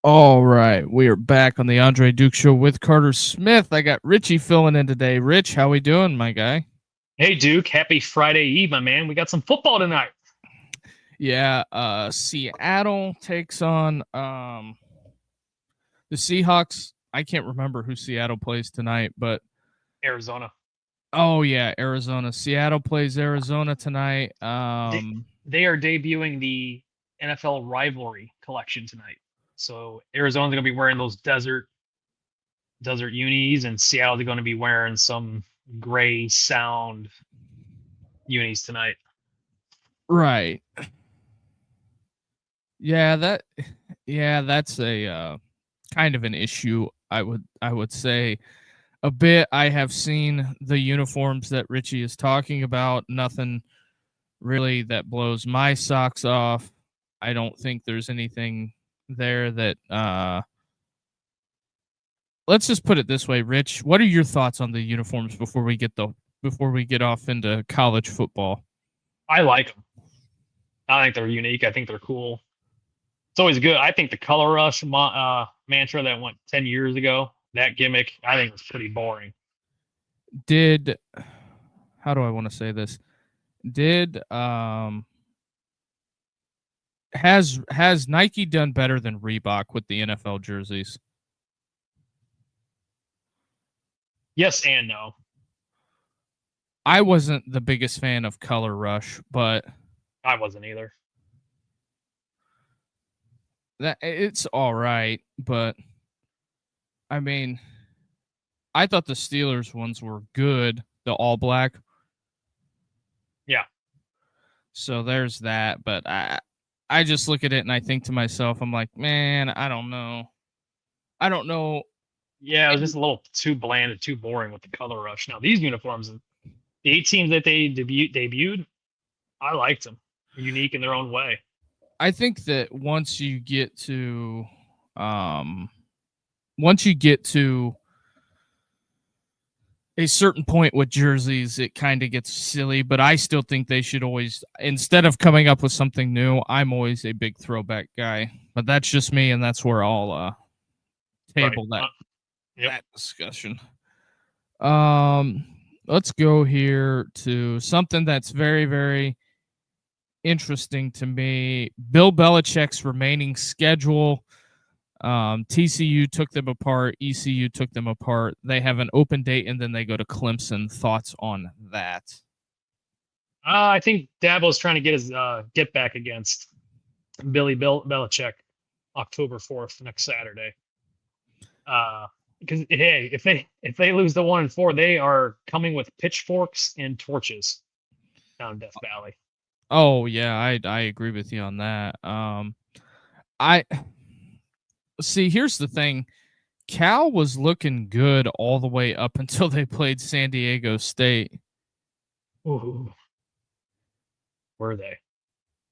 All right, we are back on the Andre Duke Show with Carter Smith. I got Richie filling in today. Rich, how we doing, my guy? Hey Duke, happy Friday Eve, my man. We got some football tonight. Yeah, Seattle takes on the Seahawks. I can't remember who Seattle plays tonight, but Arizona. oh yeah, Arizona. Seattle plays Arizona tonight. They, they are debuting the NFL rivalry collection tonight. So Arizona's gonna be wearing those desert unis, and Seattle's going to be wearing some gray sound unis tonight. Right. Yeah, that's a kind of an issue. I would say a bit. I have seen the uniforms that Richie is talking about. Nothing really that blows my socks off. I don't think there's anything there that let's just put it this way, Rich. What are your thoughts on the uniforms before we get off into college football? I like them. I think they're unique. I think they're cool. It's always good. I think the color rush mantra that went 10 years ago, that gimmick, I think was pretty boring. Did how do I want to say this? Did has Nike done better than Reebok with the NFL jerseys? Yes and no. I wasn't the biggest fan of Color Rush, but I wasn't either. that it's all right. But I mean, I thought the Steelers ones were good, the all black. Yeah. So there's that. But I just look at it and I think to myself, I'm like, man, I don't know. I don't know. Yeah, it was And just a little too bland and too boring with the color rush. Now these uniforms, the 8 teams that they debuted, I liked them. Unique in their own way. I think that um once you get to a certain point with jerseys, it kind of gets silly, but I still think they should always, instead of coming up with something new, I'm always a big throwback guy. But that's just me, and that's where I'll Right. table Yep. that discussion. Um, let's go here to something that's very, very interesting to me. Bill Belichick's remaining schedule. TCU took them apart. ECU took them apart. They have an open date, and then they go to Clemson. Thoughts on that? I think Dabo's trying to get his get back against Bill Belichick October 4th, next Saturday. Because hey, if they lose the 1-4, they are coming with pitchforks and torches down Death Valley. Oh yeah, I agree with you on that. I see. Here's the thing. Cal was looking good all the way up until they played San Diego State. Ooh, were they?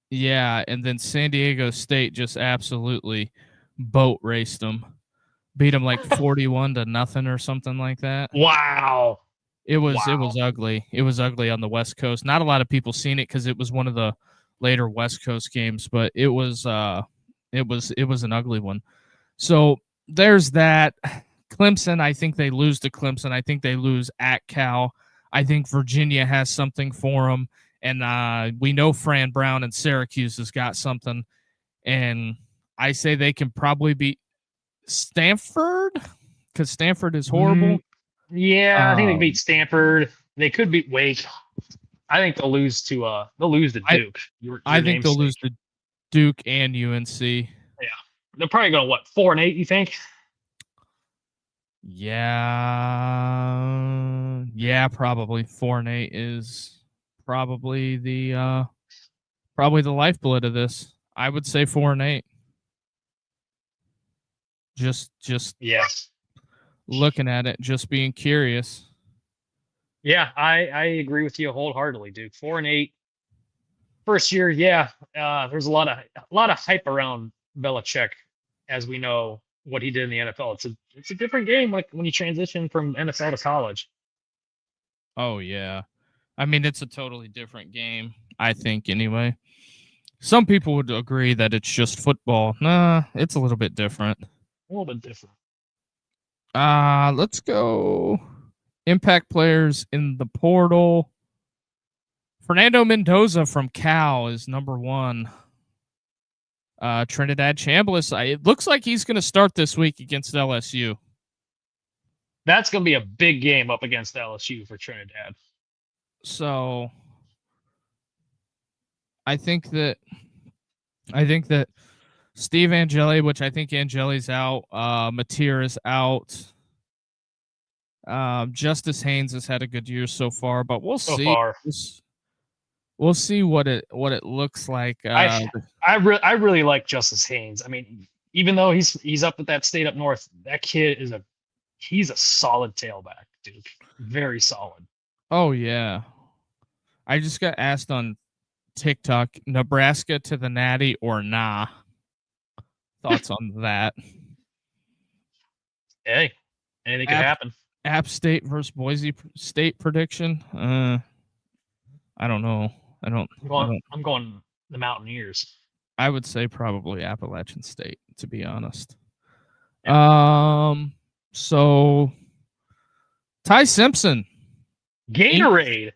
Yeah, and then San Diego State just absolutely boat raced them, beat them like 41-0 or something like that. Wow. It was ugly. It was ugly on the West Coast. Not a lot of people seen it because it was one of the later West Coast games, but it was an ugly one. So there's that. Clemson, I think they lose to Clemson. I think they lose at Cal. I think Virginia has something for them, and we know Fran Brown and Syracuse has got something. And I say they can probably beat Stanford because Stanford is horrible. Yeah, I think they beat Um, Stanford. They could beat Wake. I think they'll lose to I Duke. Your I think they'll namesake. lose to Duke and UNC. Yeah, they're probably going what 4-8. You think? Yeah, probably 4-8 is probably the lifeblood of this. I would say 4-8. Just Yes. looking at it, just being curious. Yeah, I agree with you wholeheartedly, Duke. 4-8. First year, yeah. There's a lot of hype around Belichick, as we know what he did in the NFL. It's a different game, like when you transition from NFL to college. Oh yeah. I mean, it's a totally different game, I think anyway. Some people would agree that it's just football. Nah, it's a little bit different. A little bit different. Let's go. Impact players in the portal. Fernando Mendoza from Cal is number 1. Trinidad Chambliss, it looks like he's going to start this week against LSU. That's going to be a big game up against LSU for Trinidad. So I think that Steve Angeli, which I think Angeli's out, Mateer is out. Justice Haynes has had a good year so far, but we'll see. We'll see what it looks like. I really like Justice Haynes. I mean, even though he's up at that state up north, that kid is he's a solid tailback, dude. Very solid. Oh yeah. I just got asked on TikTok, Nebraska to the Natty or nah? Thoughts on that? Hey, anything could happen. App State versus Boise State prediction? I don't know. I'm going the Mountaineers. I would say probably Appalachian State, to be honest. Yeah. So Ty Simpson. Gatorade.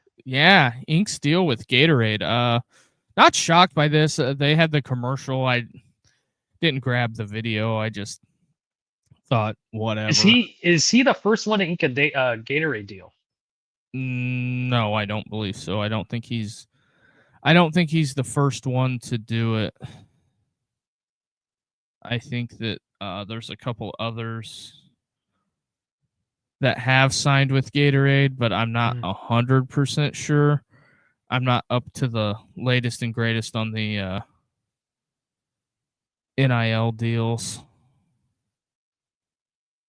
Ink Steel with Gatorade. Not shocked by this. They had the commercial. I didn't grab the video. I just thought, whatever. Is he the first one to ink a Gatorade deal? No, I don't believe so. I don't think he's the first one to do it. I think that there's a couple others that have signed with Gatorade, but I'm not 100% sure. I'm not up to the latest and greatest on the NIL deals.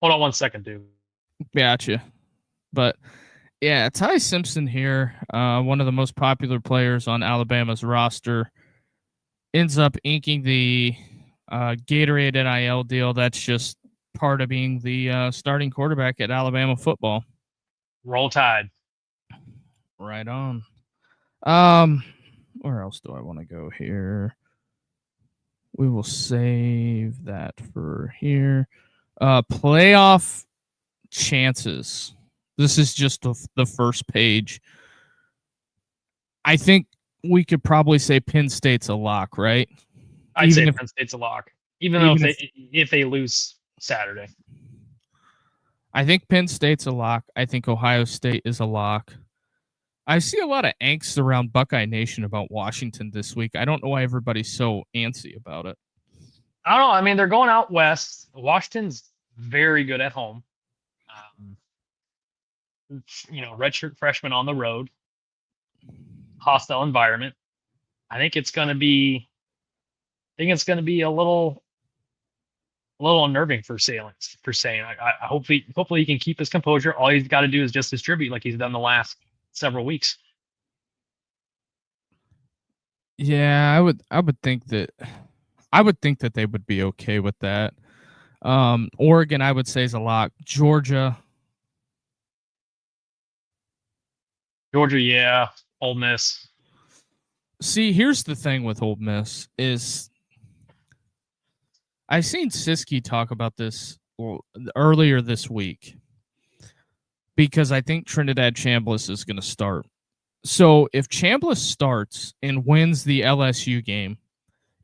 Hold on one second, dude. Gotcha. But yeah, Ty Simpson here, one of the most popular players on Alabama's roster, ends up inking the Gatorade NIL deal. That's just part of being the starting quarterback at Alabama football. Roll Tide. Right on. Where else do I want to go here? We will save that for here. Playoff chances. This is just the first page. I think we could probably say Penn State's a lock, right? I'd say Penn State's a lock, even though if they lose Saturday. I think Penn State's a lock. I think Ohio State is a lock. I see a lot of angst around Buckeye Nation about Washington this week. I don't know why everybody's so antsy about it. I don't know. I mean, they're going out west. Washington's very good at home. Redshirt freshman on the road. Hostile environment. I think it's going to be a little unnerving for saying. I hopefully he can keep his composure. All he's got to do is just distribute like he's done the last several weeks. Yeah, I would think that they would be okay with that. Oregon, I would say, is a lock. Georgia, yeah. Ole Miss. See, here's the thing with Ole Miss is I seen Siski talk about this earlier this week because I think Trinidad Chambliss is going to start. So if Chambliss starts and wins the LSU game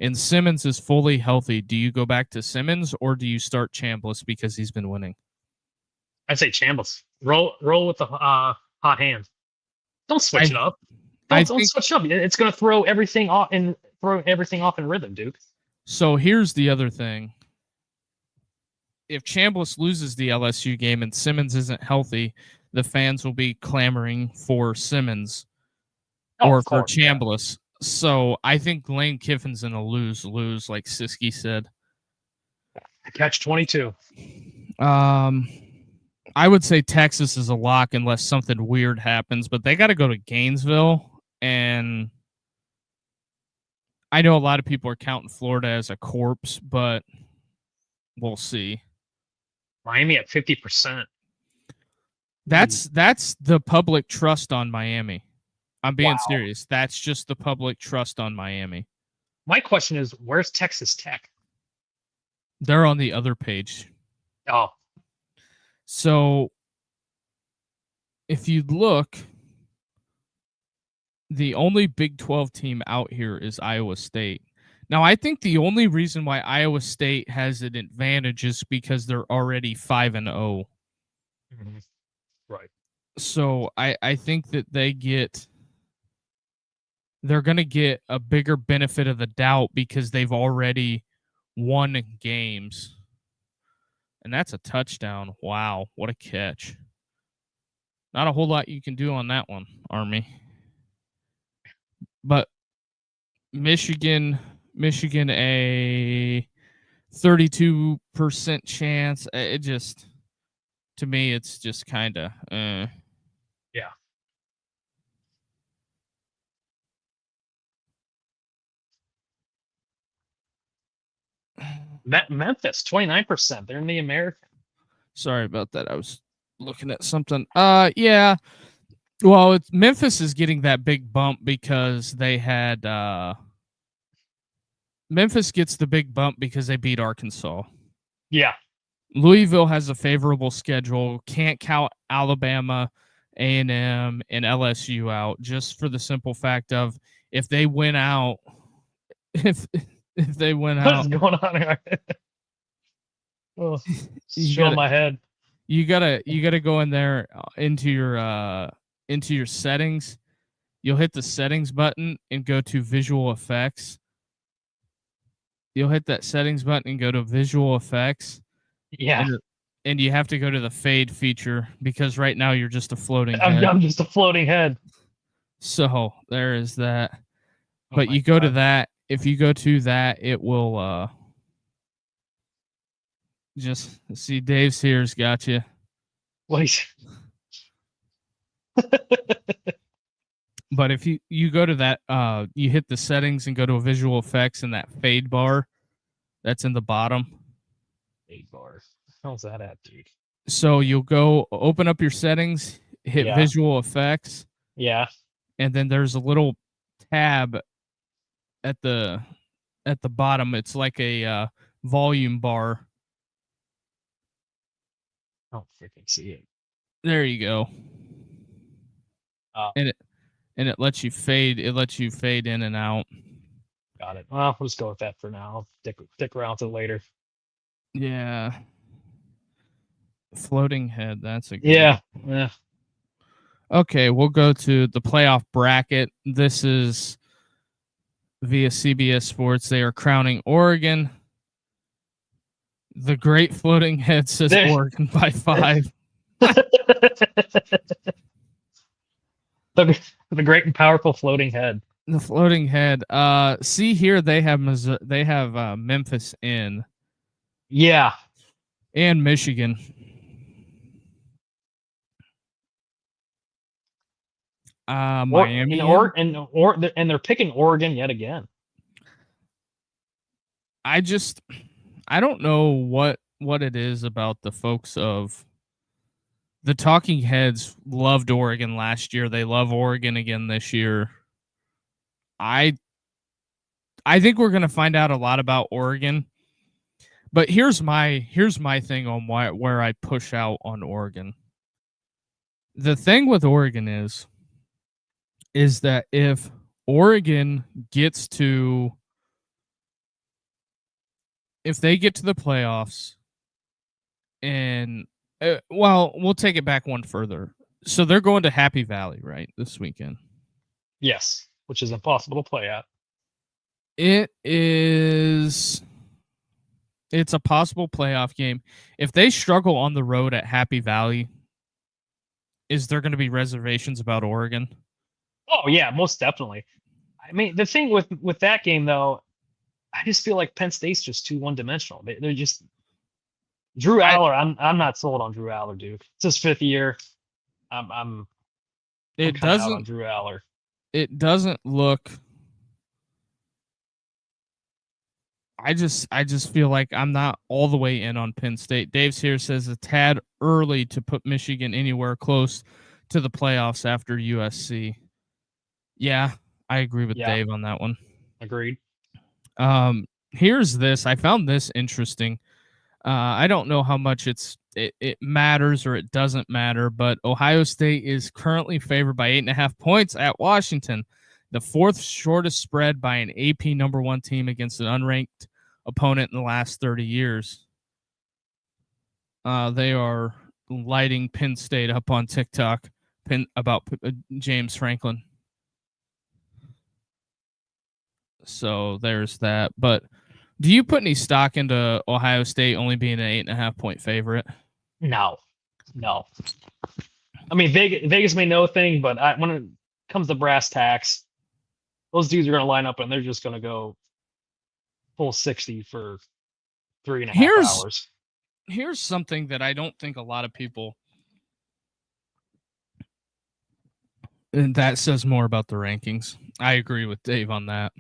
and Simmons is fully healthy, do you go back to Simmons or do you start Chambliss because he's been winning? I'd say Chambliss. Roll with the hot hand. Don't switch it up. Don't switch it up. It's going to throw everything off in rhythm, Duke. So here's the other thing. If Chambliss loses the LSU game and Simmons isn't healthy, the fans will be clamoring for Simmons or for Chambliss. Yeah. So I think Lane Kiffin's going to lose, like Siski said. Catch 22. I would say Texas is a lock unless something weird happens, but they got to go to Gainesville. And I know a lot of people are counting Florida as a corpse, but we'll see. Miami at 50%. That's the public trust on Miami. I'm being serious. That's just the public trust on Miami. My question is, where's Texas Tech? They're on the other page. Oh, So if you look, the only Big 12 team out here is Iowa State. Now, I think the only reason why Iowa State has an advantage is because they're already 5-0. mhm, right. So I think that they're going to get a bigger benefit of the doubt because they've already won games. And that's a touchdown. Wow, what a catch. Not a whole lot you can do on that one, Army. But Michigan a 32% chance. It just, to me, it's just kind of Yeah. Memphis, 29%. They're in the American. Sorry about that. I was looking at something. Yeah. Well, Memphis is getting that big bump because they had Memphis gets the big bump because they beat Arkansas. Yeah. Louisville has a favorable schedule. Can't count Alabama, A&M, and LSU out just for the simple fact of if they win out, if they win What out, is going on here? Oh, you showing gotta my head. you gotta go in there into your settings. You'll hit the settings button and go to visual effects. You'll hit that settings button and go to visual effects. Yeah. And you have to go to the fade feature because right now you're just a floating head. I'm just a floating head. So there is that. Oh But my you go to God. that. If you go to that, it will just see Dave's here's got you. Wait. But if you go to that, you hit the settings and go to visual effects and that fade bar that's in the bottom. 8 bar. How's that at, dude? So you'll go open up your settings, hit Yeah. visual effects, Yeah. and then there's a little tab at the bottom. It's like a volume bar. I don't freaking see it. There you go. Oh, And it lets you fade. It lets you fade in and out. got it. Well, we'll just go with that for now. I'll stick around till later. Yeah. Floating head. That's a good Yeah. one. Yeah. Okay, we'll go to the playoff bracket. This is via CBS Sports. They are crowning Oregon. The great floating head says There. Oregon by 5. The great and powerful floating head. The floating head. See here they have Memphis in. Yeah. And Michigan. Miami. And they're picking Oregon yet again. I don't know what it is about the folks of the talking heads loved Oregon last year. They love Oregon again this year. I think we're going to find out a lot about Oregon. But here's my thing on where I push out on Oregon. The thing with Oregon is that if Oregon gets to if they get to the playoffs and well, we'll take it back one further. So they're going to Happy Valley, right, this weekend? Yes, which is impossible to play at. It's a possible playoff game. If they struggle on the road at Happy Valley, is there going to be reservations about Oregon? Oh yeah, most definitely. I mean, the thing with that game though, I just feel like Penn State's just too one-dimensional. They're just Drew Aller. I'm not sold on Drew Aller, dude. It's his 5th year. I'm It kinda out on doesn't. Drew Aller. It doesn't look. I just feel like I'm not all the way in on Penn State. Dave's here says a tad early to put Michigan anywhere close to the playoffs after USC. Yeah, I agree with Yeah. Dave on that one. Agreed. Here's this. I found this interesting. I don't know how much it matters or it doesn't matter, but Ohio State is currently favored by 8.5 points at Washington, the fourth shortest spread by an AP number one team against an unranked opponent in the last 30 years. They are lighting Penn State up on TikTok about James Franklin. So there's that. But do you put any stock into Ohio State only being an 8.5 point favorite? No. I mean, Vegas may know a thing, but when it comes to brass tacks, those dudes are going to line up and they're just going to go full 60 for 3.5 hours. Here's something that I don't think a lot of people. And that says more about the rankings. I agree with Dave on that.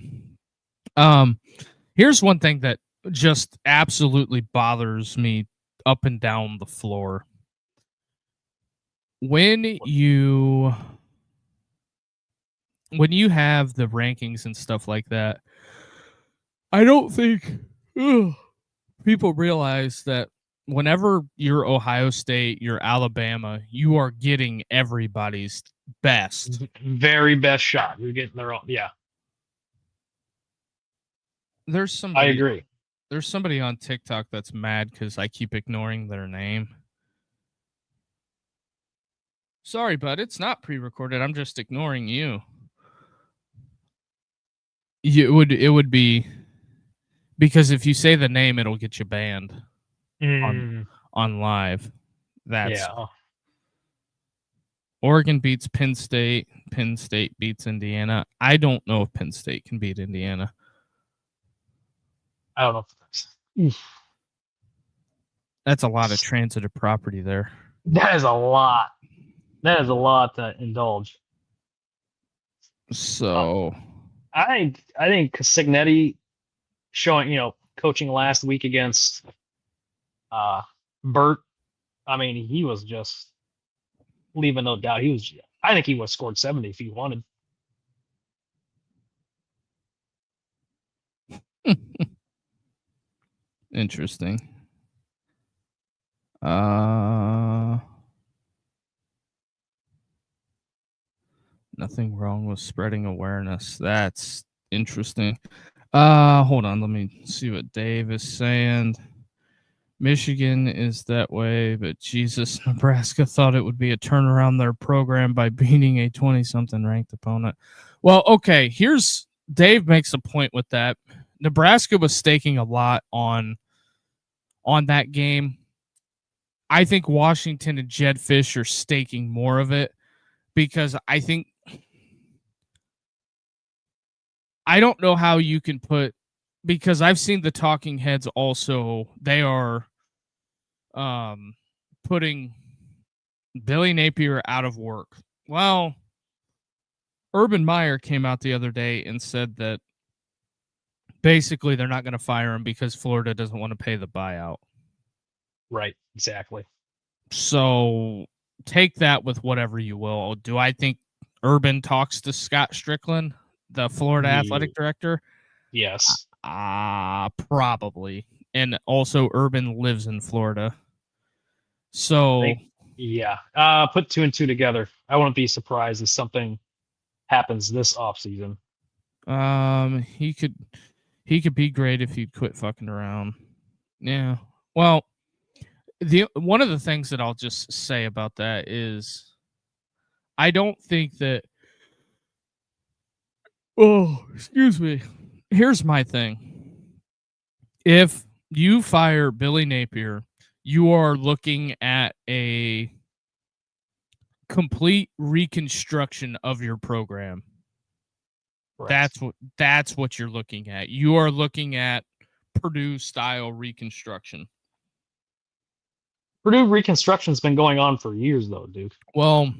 Here's one thing that just absolutely bothers me up and down the floor. When you have the rankings and stuff like that, I don't think people realize that whenever you're Ohio State, you're Alabama, you are getting everybody's best. Very best shot. You're getting their own. Yeah. I agree. There's somebody on TikTok that's mad because I keep ignoring their name. Sorry, bud. It's not pre-recorded. I'm just ignoring you. It would be because if you say the name, it'll get you banned on live. That's Oregon beats Penn State. Penn State beats Indiana. I don't know if Penn State can beat Indiana. I don't know. That's a lot of transitive property there. That is a lot. That is a lot to indulge. So I think Signetti showing, coaching last week against Burt. I mean, he was just leaving no doubt. I think he would have scored 70 if he wanted. Interesting. Nothing wrong with spreading awareness. That's interesting. Hold on. Let me see what Dave is saying. Michigan is that way, but Jesus, Nebraska thought it would be a turnaround their program by beating a 20-something ranked opponent. Well, okay, Dave makes a point with that. Nebraska was staking a lot on that game. I think Washington and Jed Fish are staking more of it because I don't know how you can because I've seen the talking heads also, they are putting Billy Napier out of work. Well, Urban Meyer came out the other day and said that basically they're not going to fire him because Florida doesn't want to pay the buyout. Right, exactly. So take that with whatever you will. Do I think Urban talks to Scott Strickland, the Florida athletic director? Yes. Probably. And also Urban lives in Florida. So put 2 and 2 together. I wouldn't be surprised if something happens this offseason. He could be great if he'd quit fucking around. Yeah. Well, one of the things that I'll just say about that is I don't think that. Oh, excuse me. Here's my thing. If you fire Billy Napier, you are looking at a complete reconstruction of your program. Right. That's what you're looking at. You are looking at Purdue style reconstruction. Purdue reconstruction's been going on for years, though, Duke. Well,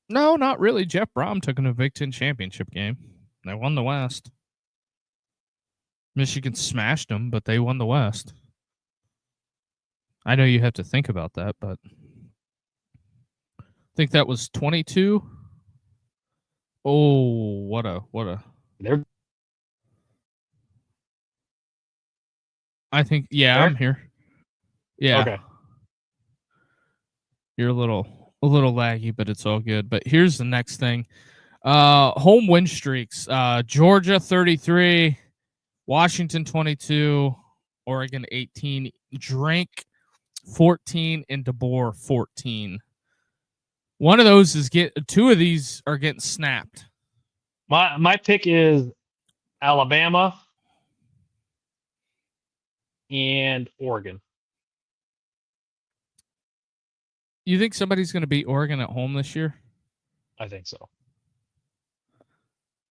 no, not really. Jeff Brom took an Big Ten championship game. They won the West. Michigan smashed them, but they won the West. I know you have to think about that, but I think that was 22. Oh, what a. I think, yeah, There? I'm here. Yeah. Okay. You're a little laggy, but it's all good. But here's the next thing. Home win streaks. Georgia 33, Washington 22, Oregon 18, Drink 14, and DeBoer 14. One of those is two of these are getting snapped. My pick is Alabama and Oregon. You think somebody's going to beat Oregon at home this year? I think so.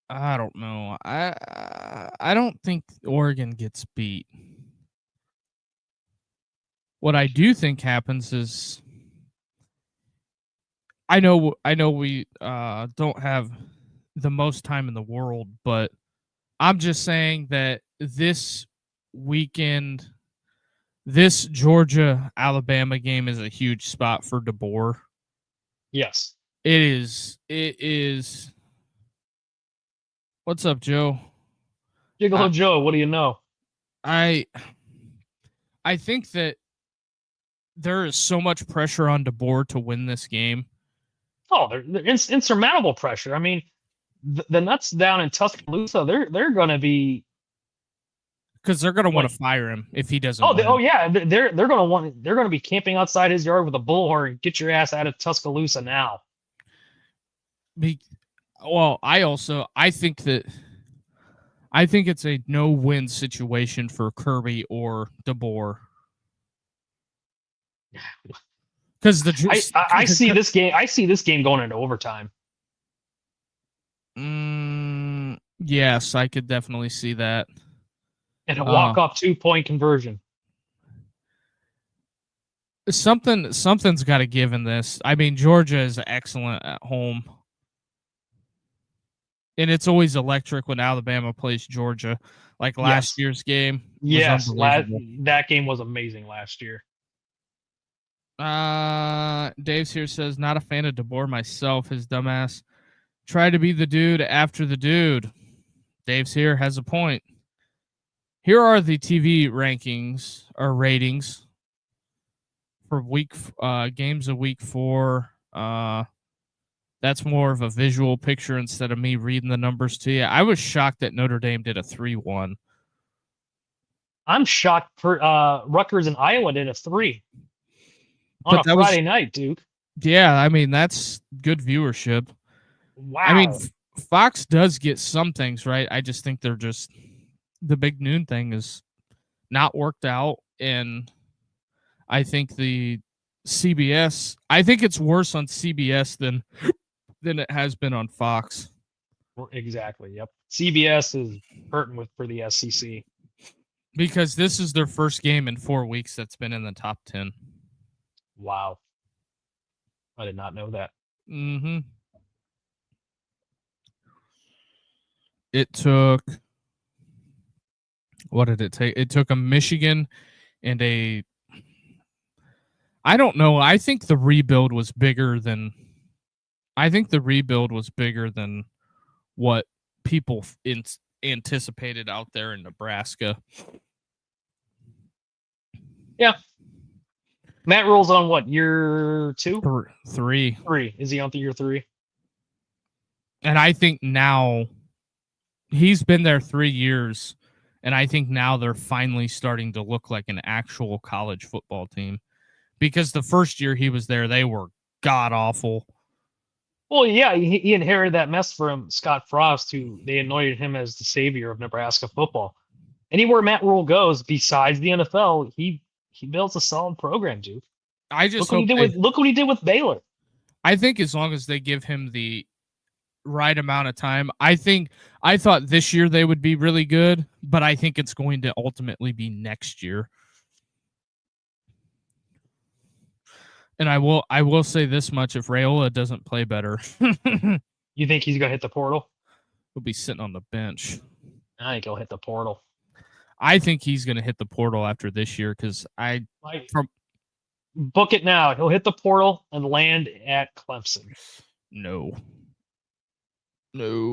I don't know. I don't think Oregon gets beat. What I do think happens is I know we don't have the most time in the world, but I'm just saying that this weekend, this Georgia Alabama game is a huge spot for DeBoer. Yes. It is. What's up, Joe? Gigolo Joe, what do you know? I think that there is so much pressure on DeBoer to win this game. Oh, they're insurmountable pressure. I mean, the Nuts down in Tuscaloosa, they're going to be because they're going to want to fire him if he doesn't. Oh yeah, they're going to be camping outside his yard with a bullhorn. Get your ass out of Tuscaloosa now. Well, I think it's a no-win situation for Kirby or DeBoer. Because I see this game. I see this game going into overtime. Yes, I could definitely see that. And a walk-off 2-point conversion. Something's got to give in this. I mean, Georgia is excellent at home. And it's always electric when Alabama plays Georgia, like last year's game. Yes, that game was amazing last year. Dave's here says, not a fan of DeBoer myself. His dumbass tried to be the dude after the dude. Dave's here has a point. Here are the TV rankings or ratings for games of week 4. That's more of a visual picture instead of me reading the numbers to you. I was shocked that Notre Dame did a 3-1. I'm shocked for Rutgers and Iowa did a 3 on a Friday night, Duke. Yeah, I mean, that's good viewership. Wow. I mean, Fox does get some things right. I just think they're just the big noon thing is not worked out. And I think the CBS, I think it's worse on CBS than it has been on Fox. Exactly. Yep. CBS is hurting for the SEC because this is their first game in 4 weeks that's been in the top 10. Wow. I did not know that. Mm-hmm. It took, what did it take? It took a Michigan and I don't know. I think the rebuild was bigger than what people anticipated out there in Nebraska. Yeah. Matt Rule's on what, year 2? 3. 3. Is he on year 3? And I think now he's been there 3 years, and I think now they're finally starting to look like an actual college football team. Because the first year he was there, they were god awful. Well, yeah, he inherited that mess from Scott Frost, who they anointed him as the savior of Nebraska football. Anywhere Matt Rule goes, besides the NFL, he builds a solid program, dude. Look what he did with Baylor. I think as long as they give him the right amount of time, I thought this year they would be really good, but I think it's going to ultimately be next year. And I will say this much: if Raiola doesn't play better, you think he's gonna hit the portal? He'll be sitting on the bench. I think he'll hit the portal. I think he's gonna hit the portal after this year because book it now. He'll hit the portal and land at Clemson. No,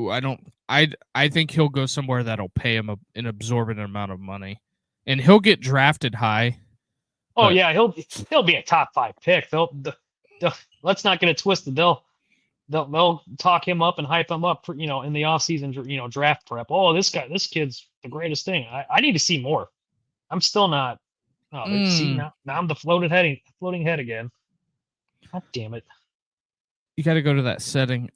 I don't. I think he'll go somewhere that'll pay him an absorbent amount of money. and he'll get drafted high. Oh But yeah, he'll be a top 5 pick. They'll let's not get it twisted. They'll talk him up and hype him up for, in the offseason, draft prep. Oh, this kid's the greatest thing. I need to see more. I'm still not. Oh, see now I'm the floating head again. God damn it. you got to go to that setting.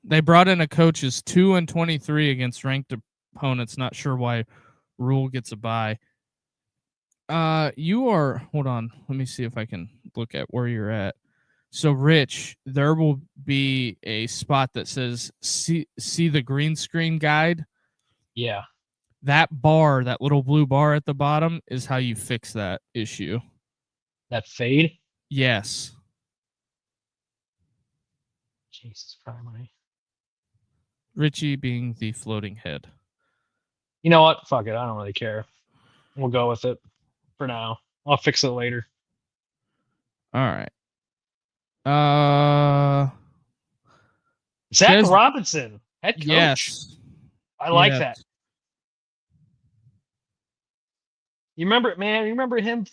They brought in a coach who's 2-23 against ranked opponents. Not sure why Rule gets a bye. You are. Hold on. Let me see if I can look at where you're at. So, Rich, there will be a spot that says see the green screen guide. Yeah. That bar, that little blue bar at the bottom, is how you fix that issue. That fade? Yes. Jesus Christ. Richie being the floating head. You know what? Fuck it. I don't really care. We'll go with it for now. I'll fix it later. All right. Zach Robinson, head coach. Yes. I like that. You remember, man? You remember him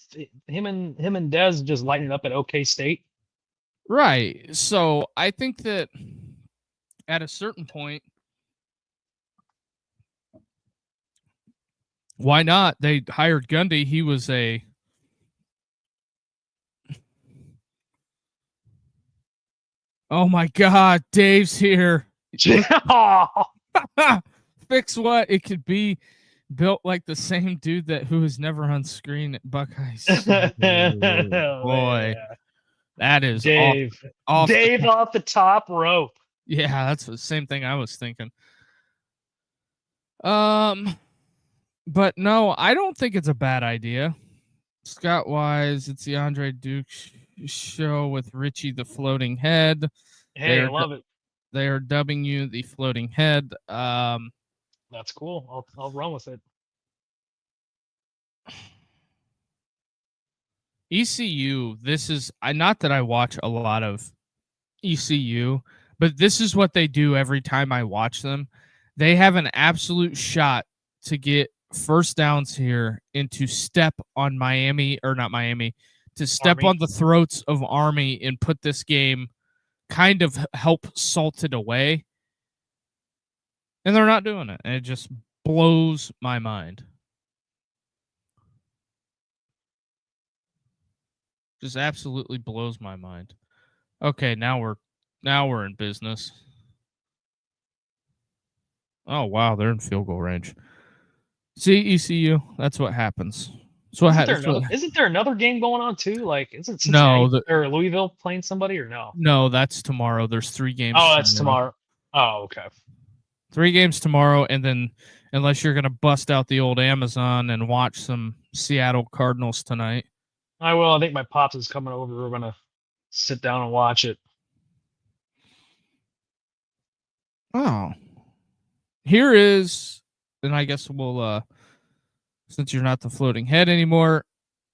and Dez just lighting up at OK State? Right. So I think that at a certain point, why not? They hired Gundy. He was a oh my God, Dave's here. Fix what? It could be built like the same dude who was never on screen at Buckeyes. Boy, that is Dave. off the top rope. Yeah, that's the same thing I was thinking. But no, I don't think it's a bad idea. Scott Wise, it's the Andre Duke show with Richie the floating head. Hey, I love it. They are dubbing you the floating head. That's cool. I'll run with it. ECU, this is not that I watch a lot of ECU, but this is what they do every time I watch them. They have an absolute shot to get first downs here and to step on to step Army. on the throats of Army and put this game kind of help salt it away. And they're not doing it. And it just blows my mind. Just absolutely blows my mind. Okay, now we're in business. Oh wow, they're in field goal range. See, ECU, that's what happens. So isn't there another game going on too? Like, isn't Cincinnati or Louisville playing somebody or no? No, that's tomorrow. There's 3 games. Oh, that's tomorrow. Oh, okay. 3 games tomorrow, and then unless you're gonna bust out the old Amazon and watch some Seattle Cardinals tonight. I will. I think my pops is coming over. We're gonna sit down and watch it. Oh, here is, and I guess we'll since you're not the floating head anymore,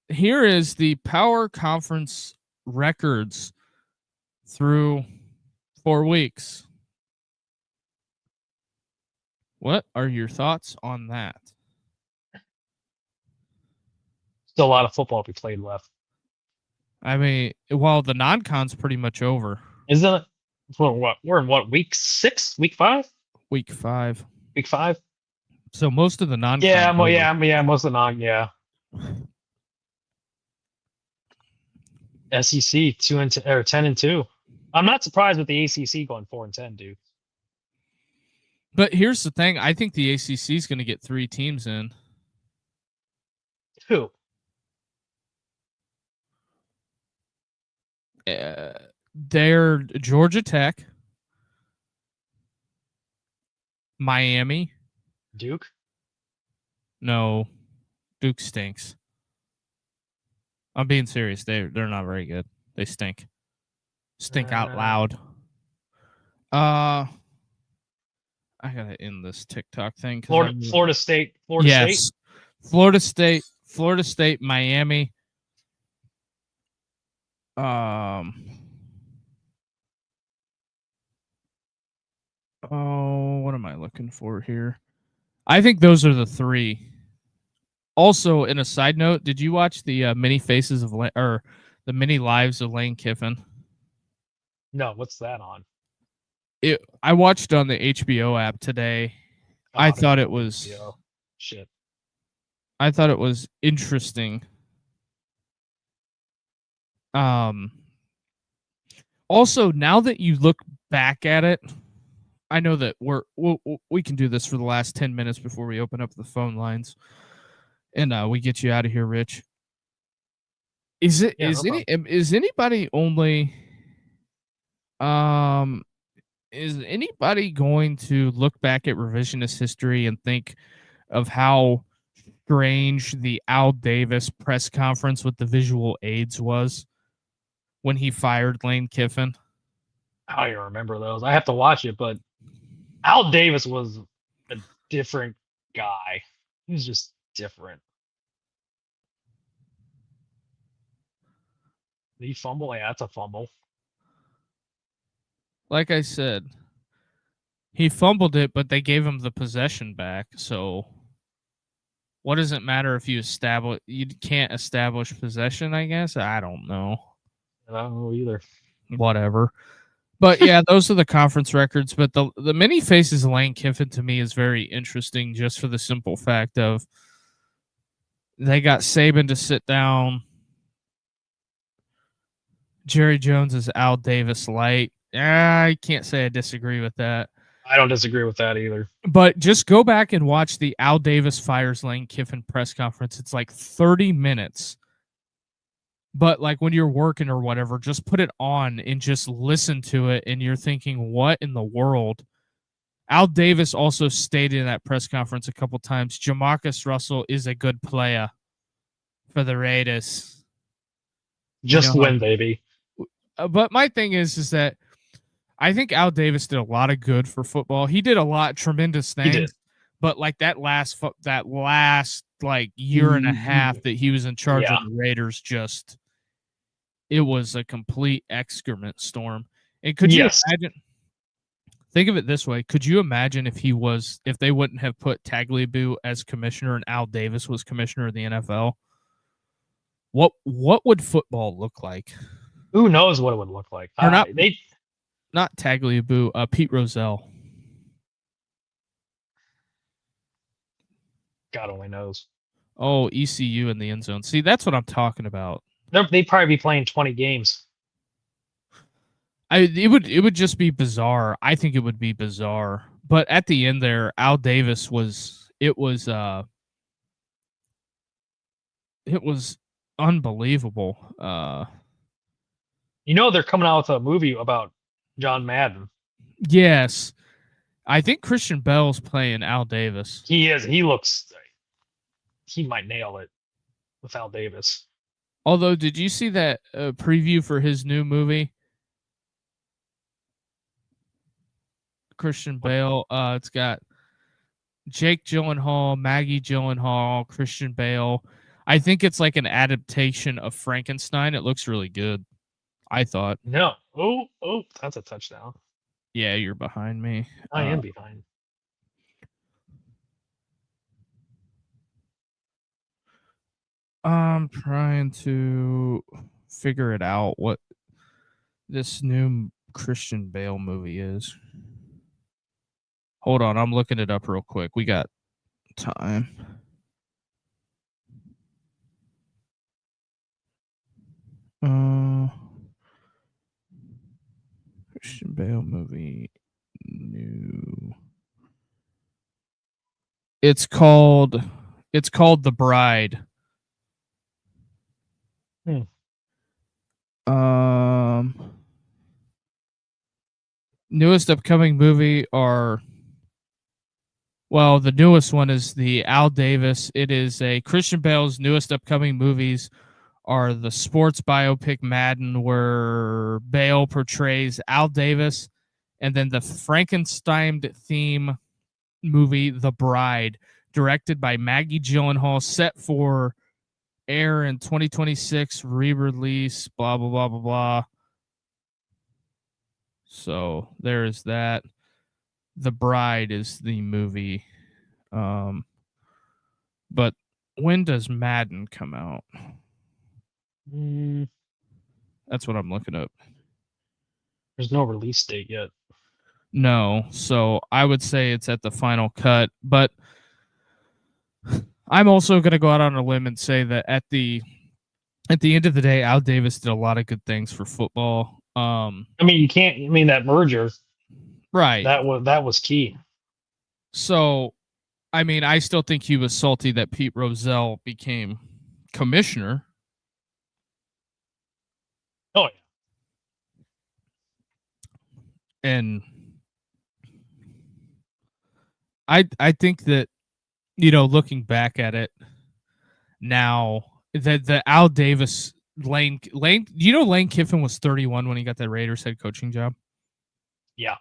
here is the Power Conference records through 4 weeks. What are your thoughts on that? Still a lot of football to be played left. I mean, well, the non-con's pretty much over. Isn't it? We're in what, week 6? Week 5? Week 5. Week 5? So most of the non-con. Yeah, most of the non, yeah. SEC 10-2. I'm not surprised with the ACC going 4-10, dude. But here's the thing: I think the ACC is going to get 3 teams in. Who? They're Georgia Tech, Miami, Duke. No, Duke stinks. I'm being serious. They're not very good. They stink. Stink out loud. I gotta end this TikTok thing. Florida State. Yes. Florida State, Miami. Oh, what am I looking for here? I think those are the 3. Also, in a side note, did you watch the mini faces of or the mini lives of Lane Kiffin? No, what's that on? I watched on the HBO app today. I Oh, there's thought it no was HBO. Shit. I thought it was interesting. Um Also, now that you look back at it, I know that we can do this for the last 10 minutes before we open up the phone lines and we get you out of here, Rich. Yeah, no problem. Is anybody only um is anybody going to look back at revisionist history and think of how strange the Al Davis press conference with the visual aids was when he fired Lane Kiffin? I don't even remember those. I have to watch it, but Al Davis was a different guy. He was just different. Did he fumble? Yeah, that's a fumble. Like I said, he fumbled it, but they gave him the possession back. So what does it matter if you can't establish possession, I guess? I don't know. I don't know either. Whatever. But yeah, those are the conference records. But the many faces of Lane Kiffin to me is very interesting just for the simple fact of they got Saban to sit down. Jerry Jones is Al Davis light. I can't say I disagree with that. I don't disagree with that either. But just go back and watch the Al Davis fires Lane Kiffin press conference. It's like 30 minutes. But like when you're working or whatever, just put it on and just listen to it. And you're thinking, what in the world? Al Davis also stated in that press conference a couple times, Jamarcus Russell is a good player for the Raiders. Just win, baby. But my thing is that I think Al Davis did a lot of good for football. He did a lot tremendous things. He did. But like that last like year and a half that he was in charge of the Raiders, just it was a complete excrement storm. And could you imagine? Think of it this way: could you imagine if they wouldn't have put Tagliabue as commissioner and Al Davis was commissioner of the NFL? What would football look like? Who knows what it would look like? Or not Tagliabue, Pete Rozelle. God only knows. Oh, ECU in the end zone. See, that's what I'm talking about. They'd probably be playing 20 games. It would just be bizarre. I think it would be bizarre. But at the end there, Al Davis was unbelievable. They're coming out with a movie about John Madden. Yes. I think Christian Bell's playing Al Davis. He is. He might nail it with Al Davis. Although, did you see that preview for his new movie? Christian Bale. It's got Jake Gyllenhaal, Maggie Gyllenhaal, Christian Bale. I think it's like an adaptation of Frankenstein. It looks really good. I thought. No. Oh, that's a touchdown. Yeah, you're behind me. I am behind. I'm trying to figure it out what this new Christian Bale movie is. Hold on, I'm looking it up real quick. We got time. Christian Bale movie new. It's called The Bride. Newest upcoming movie the newest one is the Al Davis. It is a Christian Bale's newest upcoming movies are the sports biopic Madden, where Bale portrays Al Davis, and then the Frankenstein theme movie The Bride, directed by Maggie Gyllenhaal, set for air in 2026, re-release, blah blah blah blah blah. So there's that. The Bride is the movie. But When does Madden come out? Mm, That's what I'm looking up. there's no release date yet. No, so I would say it's at the final cut, but I'm also going to go out on a limb and say that at the end of the day, Al Davis did a lot of good things for football. I mean, you can't. I mean, that merger Right. that was key. So, I mean, I still think he was salty that Pete Rozelle became commissioner. Oh yeah. And I think that, looking back at it now, that the Al Davis Lane, Lane Kiffin was 31 when he got that Raiders head coaching job. Yeah.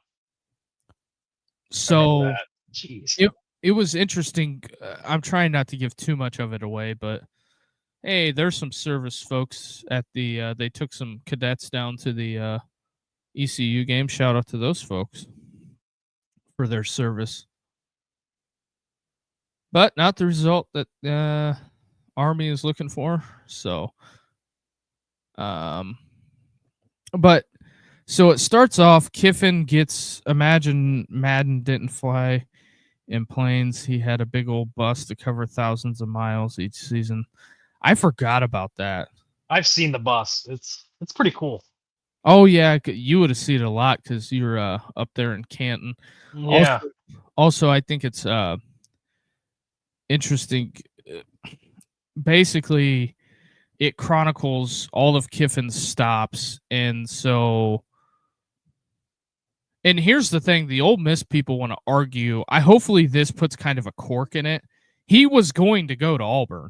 I remember So that. Jeez. it was interesting. I'm trying not to give too much of it away, but hey, there's some service folks at the. They took some cadets down to the ECU game. Shout out to those folks for their service, but not the result that Army is looking for. So, but so it starts off. Kiffin gets. Imagine Madden didn't fly in planes. He had a big old bus to cover thousands of miles each season. I forgot about that. I've seen the bus. It's pretty cool. Oh yeah, you would have seen it a lot because you're up there in Canton. Yeah. Also, I think it's interesting. Basically, it chronicles all of Kiffin's stops, and so. And here's the thing: the Ole Miss people want to argue. Hopefully this puts kind of a cork in it. He was going to go to Auburn.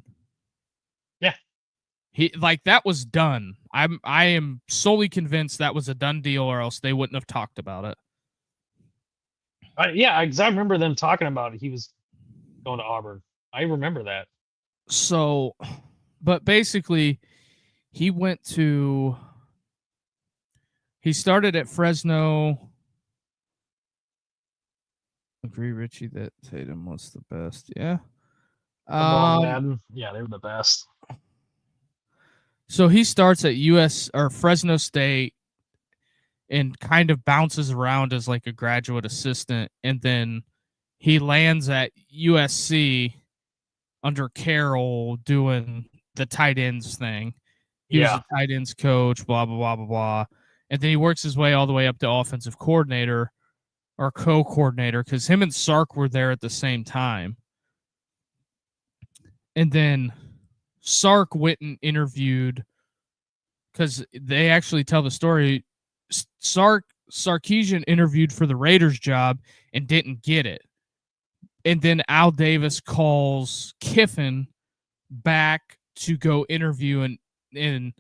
Yeah. He that was done. I am solely convinced that was a done deal, or else they wouldn't have talked about it. Yeah, because I remember them talking about it. He was going to Auburn. I remember that. So, but basically, he started at Fresno. Agree, Richie, that Tatum was the best. Yeah. Madden. Yeah, they were the best. So he starts at Fresno State and kind of bounces around as like a graduate assistant, and then he lands at USC under Carroll doing the tight ends thing. He was a tight ends coach, blah blah blah blah blah, and then he works his way all the way up to offensive coordinator or co-coordinator because him and Sark were there at the same time, and then Sark went and interviewed because they actually tell the story. Sarkisian interviewed for the Raiders job and didn't get it. And then Al Davis calls Kiffin back to go interview, and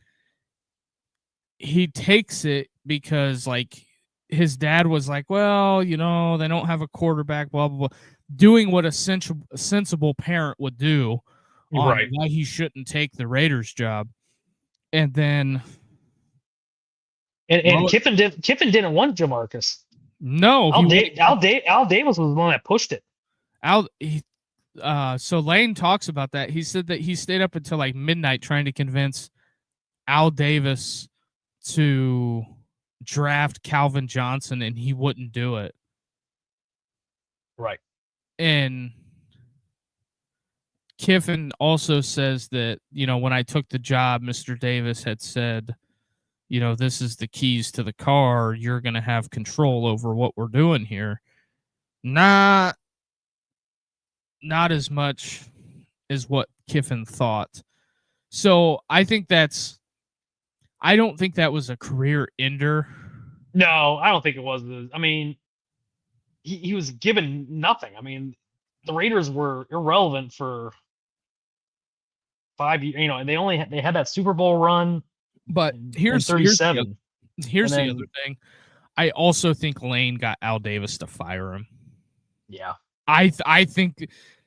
he takes it because like his dad was like, well, they don't have a quarterback, blah blah blah, doing what a sensible parent would do on why he shouldn't take the Raiders job. And then and Kiffin didn't want Jamarcus. No, Al Davis was the one that pushed it. So Lane talks about that. He said that he stayed up until like midnight trying to convince Al Davis to draft Calvin Johnson, and he wouldn't do it. Right. And Kiffin also says that, when I took the job, Mr. Davis had said, this is the keys to the car. You're going to have control over what we're doing here. Not as much as what Kiffin thought. So I don't think that was a career ender. No, I don't think it was. I mean, he was given nothing. I mean, the Raiders were irrelevant for 5 years. And they had that Super Bowl run. But here's 37. Here's the other thing. I also think Lane got Al Davis to fire him. Yeah. I think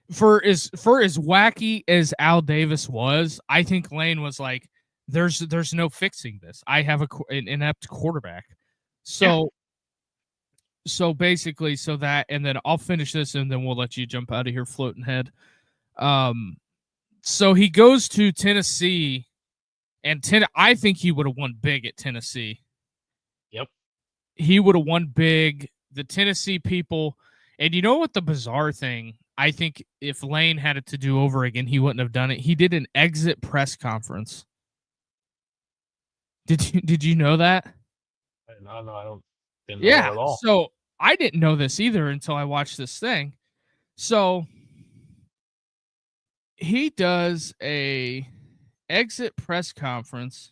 for as wacky as Al Davis was, I think Lane was like, there's no fixing this. I have an inept quarterback. So basically, that, and then I'll finish this, and then we'll let you jump out of here floating head. So he goes to Tennessee, and I think he would have won big at Tennessee. Yep. He would have won big. The Tennessee people, and you know what the bizarre thing? I think if Lane had it to do over again, he wouldn't have done it. He did an exit press conference. Did you know that? I didn't know Yeah. that at all. So I didn't know this either until I watched this thing. So he does a exit press conference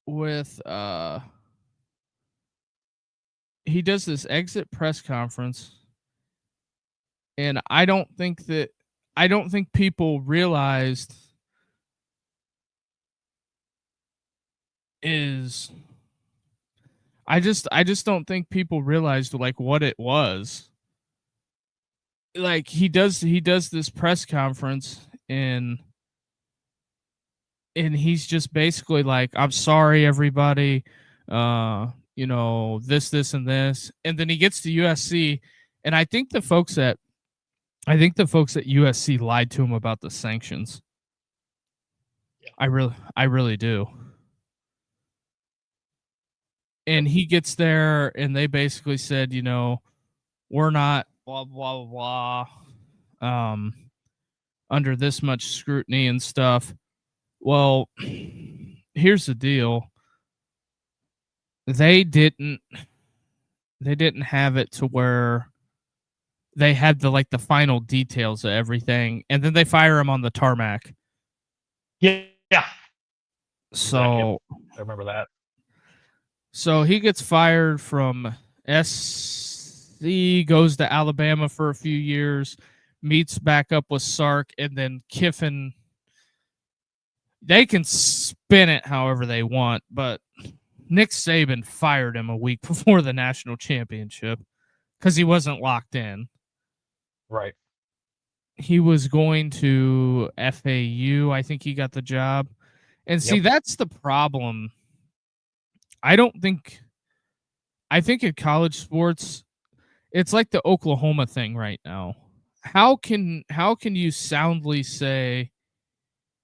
with he does this exit press conference, and I don't think people realized is I just don't think people realized like what it was. Like he does this press conference, and he's just basically like, I'm sorry everybody, you know, this and this. And then he gets to USC, and I think the folks at USC lied to him about the sanctions. Yeah. I really do. And he gets there, and they basically said, you know, we're not blah blah blah under this much scrutiny and stuff. Well, here's the deal. They didn't have it to where they had the final details of everything, and then they fire him on the tarmac. Yeah. So I remember that. So he gets fired from SC, goes to Alabama for a few years, meets back up with Sark, and then Kiffin. They can spin it however they want, but Nick Saban fired him a week before the national championship because he wasn't locked in. Right. He was going to FAU. I think he got the job. And see, that's the problem. I think in college sports, it's like the Oklahoma thing right now. How can you soundly say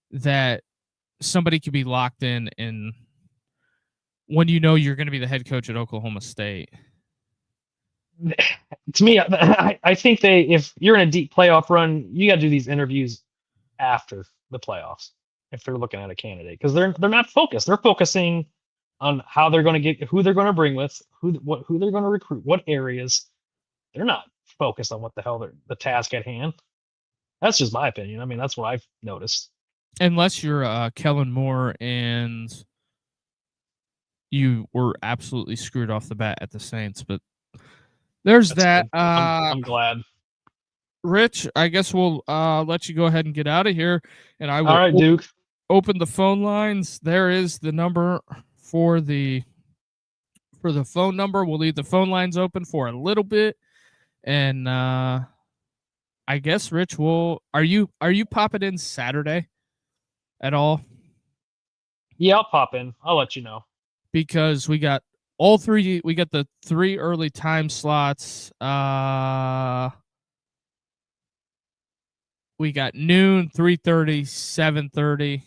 that somebody could be locked in when you know you're going to be the head coach at Oklahoma State? To me, I think if you're in a deep playoff run, you got to do these interviews after the playoffs if they're looking at a candidate, because they're not focused. They're focusing on how they're going to get, who they're going to bring with, who they're going to recruit, what areas. They're not focused on what the hell the task at hand. That's just my opinion. I mean, that's what I've noticed. Unless you're Kellen Moore and you were absolutely screwed off the bat at the Saints, but there's that. I'm glad. Rich, I guess we'll let you go ahead and get out of here, and I will. All right, Duke. Open the phone lines. There is the number for the phone number. We'll leave the phone lines open for a little bit, and I guess Rich will. Are you popping in Saturday at all? Yeah, I'll pop in. I'll let you know, because we got all three. We got the 3 early time slots. We got noon, 3:30, 7:30.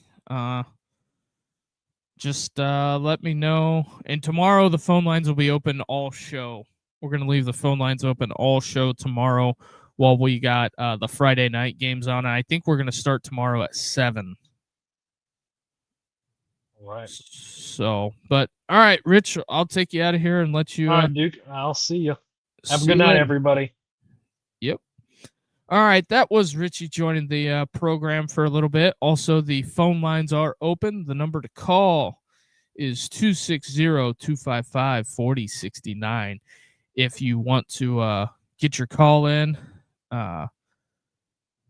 Just let me know. And tomorrow the phone lines will be open all show. We're gonna leave the phone lines open all show tomorrow while we got the Friday night games on. And I think we're gonna start tomorrow at 7. All right. So, but all right, Rich, I'll take you out of here and let you. All right, Duke. I'll see you. Have a good night, everybody. Yep. All right, that was Richie joining the program for a little bit. Also, the phone lines are open. The number to call is 260-255-4069 if you want to get your call in.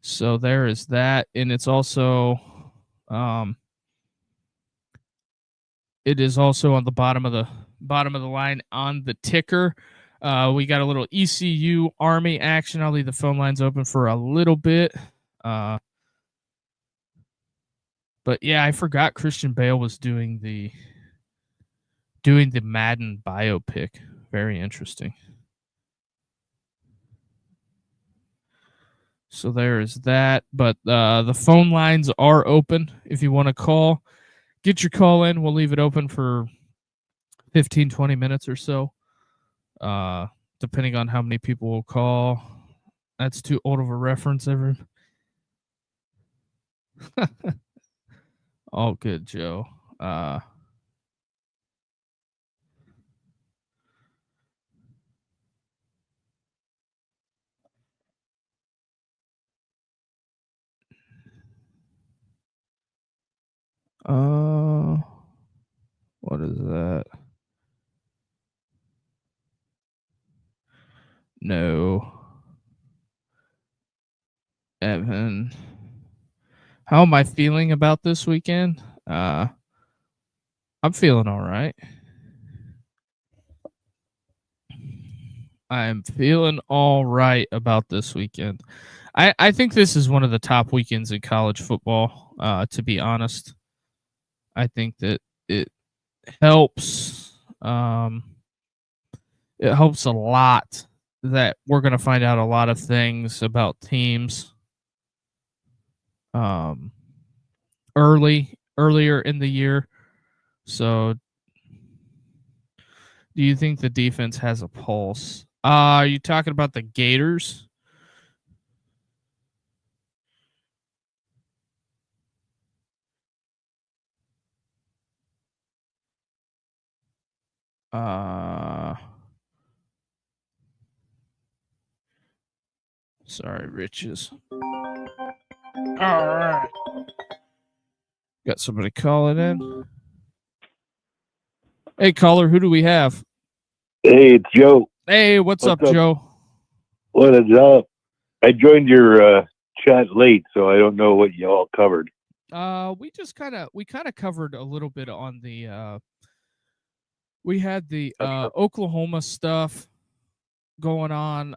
So there is that, and it's also it is also on the bottom of the line on the ticker. We got a little ECU Army action. I'll leave the phone lines open for a little bit. But yeah, I forgot Christian Bale was doing the Madden biopic. Very interesting. So there is that. But the phone lines are open if you want to call. Get your call in. We'll leave it open for 15, 20 minutes or so, depending on how many people will call. That's too old of a reference. All good, Joe. What is that? No. Evan. How am I feeling about this weekend? I'm feeling all right. I'm feeling all right about this weekend. I think this is one of the top weekends in college football, to be honest. I think that it helps. It helps a lot that we're going to find out a lot of things about teams earlier in the year. So, do you think the defense has a pulse? Are you talking about the Gators? Sorry, Riches. All right. Got somebody calling in. Hey, caller, who do we have? Hey, it's Joe. Hey, what's up, Joe? What is up? I joined your chat late, so I don't know what y'all covered. We kind of covered a little bit on the we had the Oklahoma stuff going on.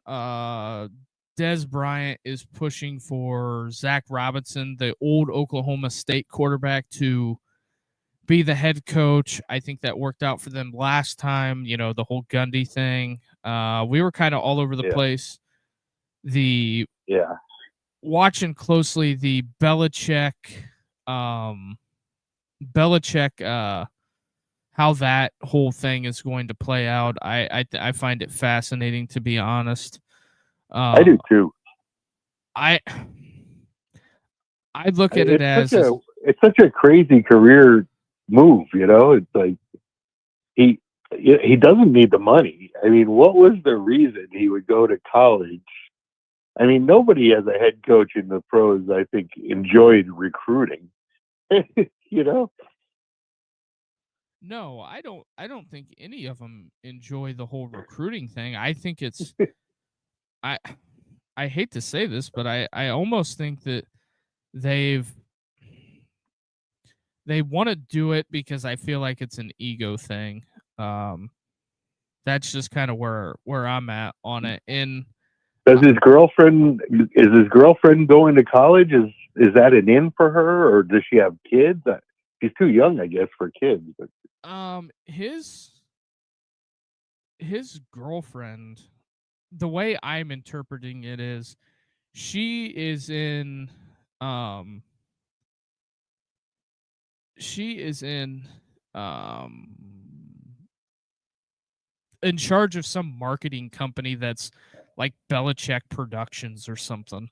Dez Bryant is pushing for Zach Robinson, the old Oklahoma State quarterback, to be the head coach. I think that worked out for them last time, the whole Gundy thing. We were kind of all over the place. Watching closely the Belichick how that whole thing is going to play out. I find it fascinating, to be honest. I do too. I look at it as it's such a crazy career move. It's like he doesn't need the money. I mean, what was the reason he would go to college? I mean, nobody as a head coach in the pros, I think, enjoyed recruiting. No, I don't think any of them enjoy the whole recruiting thing. I think it's I hate to say this, but I almost think that they want to do it because I feel like it's an ego thing. That's just kind of where I'm at on it. And is his girlfriend going to college? Is that an in for her, or does she have kids? She's too young, I guess, for kids. But his girlfriend, the way I'm interpreting it is, she is in in charge of some marketing company that's like Belichick Productions or something.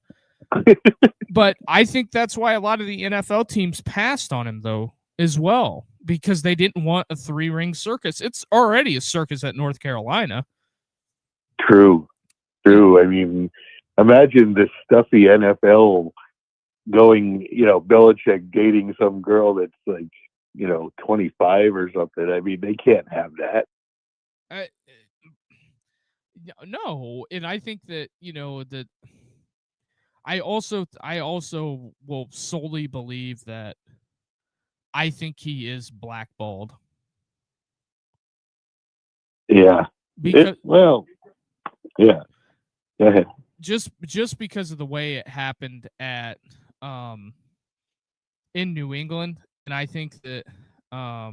But I think that's why a lot of the NFL teams passed on him, though, as well, because they didn't want a 3-ring circus. It's already a circus at North Carolina. True. I mean, imagine the stuffy NFL going, Belichick dating some girl that's like, 25 or something. I mean, they can't have that. No, and I think that that I also will solely believe that I think he is blackballed. Yeah. Because yeah. Go ahead. Just because of the way it happened at in New England, and I think that I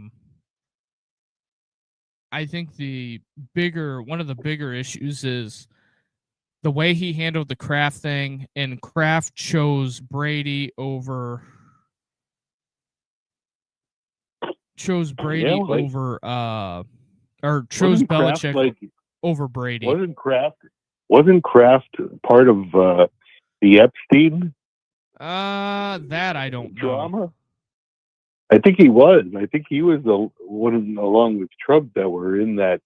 think one of the bigger issues is the way he handled the Kraft thing, and Kraft chose Brady over or chose wasn't Kraft Belichick over Brady. Wasn't Kraft part of the Epstein That I don't know. drama? I think he was. I think he was the one along with Trump that were in that.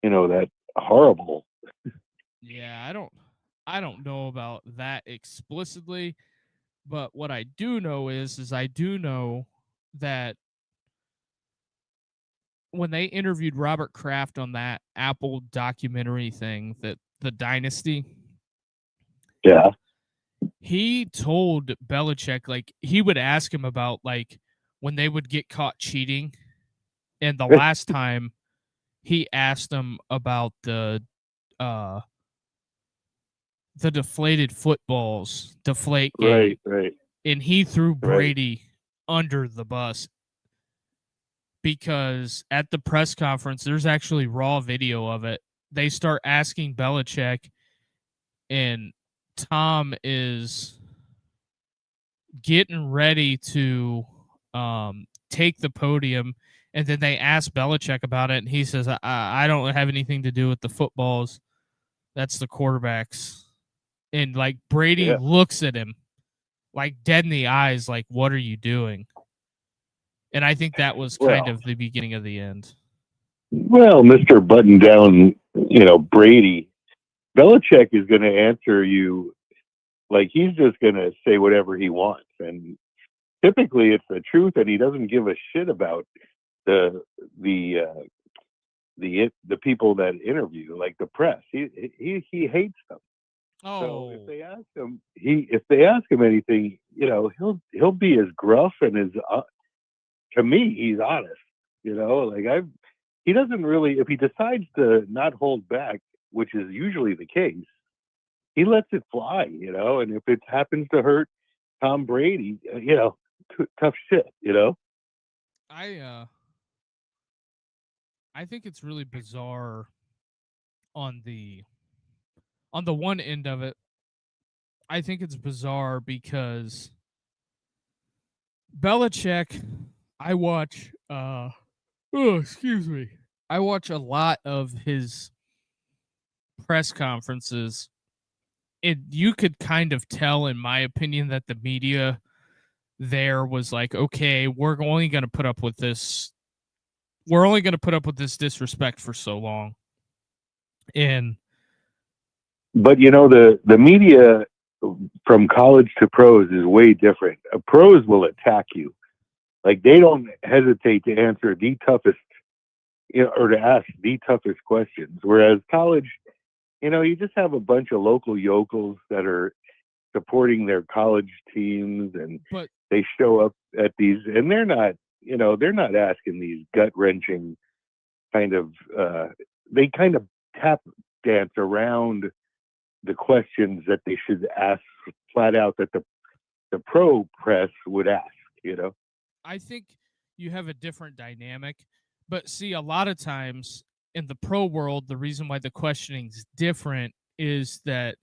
That horrible. Yeah, I don't know about that explicitly, but what I do know is I do know that when they interviewed Robert Kraft on that Apple documentary thing, that the Dynasty, Yeah. he told Belichick, like, he would ask him about, like, when they would get caught cheating, and the last time he asked him about the deflated footballs, deflate game, Right. and he threw Brady under the bus, because at the press conference, there's actually raw video of it. They start asking Belichick, and Tom is getting ready to take the podium, and then they ask Belichick about it, and he says, I don't have anything to do with the footballs. That's the quarterbacks. And, like, Brady looks at him, like, dead in the eyes, like, what are you doing? And I think that was kind of the beginning of the end. Well, Mr. Button Down, Brady, Belichick is going to answer you like he's just going to say whatever he wants. And typically it's the truth, and he doesn't give a shit about the people that interview, like the press. He hates them. Oh. So if they ask him anything, he'll be as gruff and as to me, he's honest. He doesn't really, if he decides to not hold back, which is usually the case, he lets it fly. And if it happens to hurt Tom Brady, tough shit. I think it's really bizarre on the one end of it. I think it's bizarre because Belichick, I watch I watch a lot of his press conferences. You could kind of tell, in my opinion, that the media there was like, okay, we're only going to put up with this. We're only going to put up with this disrespect for so long. But the media from college to pros is way different. Pros will attack you. Like, they don't hesitate to answer the toughest, or to ask the toughest questions. Whereas college, you just have a bunch of local yokels that are supporting their college teams, and they show up at these, and they're not asking these gut wrenching kind of, they kind of tap dance around the questions that they should ask flat out, that the pro press would ask. I think you have a different dynamic, but see, a lot of times in the pro world, the reason why the questioning is different is that,